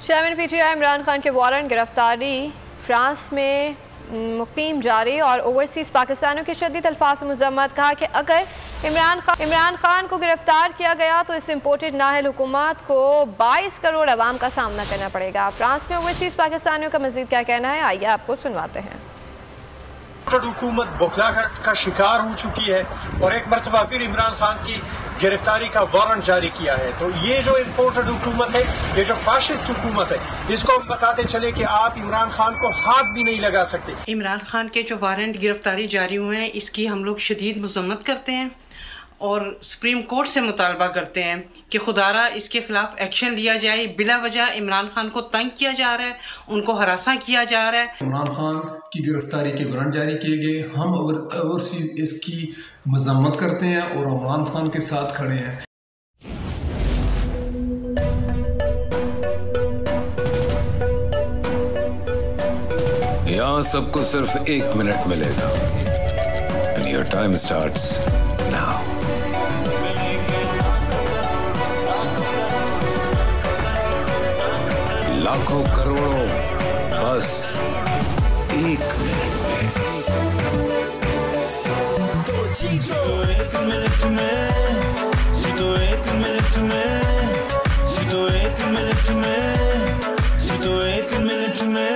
Chairman PTI Imran Khan के warrant गिरफ्तारी France में मुकीम जारी और ओवरसीज़ पाकिस्तानियों की शदीद अल्फाज मज़म्मत। कहा कि अगर इमरान खान को गिरफ्तार किया गया तो इस इम्पोर्टेड नाहल हुकूमत को 22 करोड़ अवाम का सामना करना पड़ेगा। फ्रांस में ओवरसीज़ पाकिस्तानियों का मज़ीद क्या कहना है, आइए आपको सुनवाते हैं। हुकूमत बौखलाहट का शिकार हो चुकी है और एक मरतबा फिर इमरान खान की गिरफ्तारी का वारंट जारी किया है। तो ये जो इम्पोर्टेड हुकूमत है, ये जो फाशिस्ट हुकूमत है, इसको हम बताते चले कि आप इमरान खान को हाथ भी नहीं लगा सकते। इमरान खान के जो वारंट गिरफ्तारी जारी हुए हैं, इसकी हम लोग शदीद मज़म्मत करते हैं और सुप्रीम कोर्ट से मुतालबा करते हैं कि खुदारा इसके खिलाफ एक्शन लिया जाए। बिला वजह इमरान खान को तंग किया जा रहा है, उनको हरासा किया जा रहा है। इमरान खान की गिरफ्तारी के वारंट जारी किए गए, हम ओवरसीज इसकी मजम्मत करते हैं और इमरान खान के साथ खड़े हैं। यहाँ सबको सिर्फ 1 मिनट मिलेगा and your time starts now. लाखों करोड़ों बस 1 मिनट में। जीतो 1 मिनट में, जीतो 1 मिनट में, जीतो 1 मिनट में, जीतो 1 मिनट में।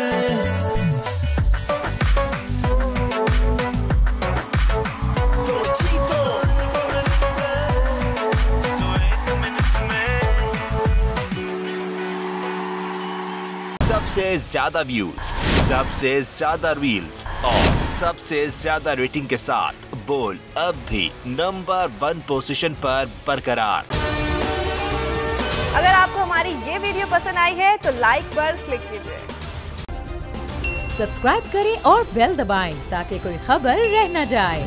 सबसे ज्यादा व्यूज, सबसे ज्यादा रील्स और सबसे ज्यादा रेटिंग के साथ बोल अब भी नंबर 1 पोजीशन पर बरकरार। अगर आपको हमारी ये वीडियो पसंद आई है तो लाइक पर क्लिक कीजिए, सब्सक्राइब करें और बेल दबाएं ताकि कोई खबर रह न जाए।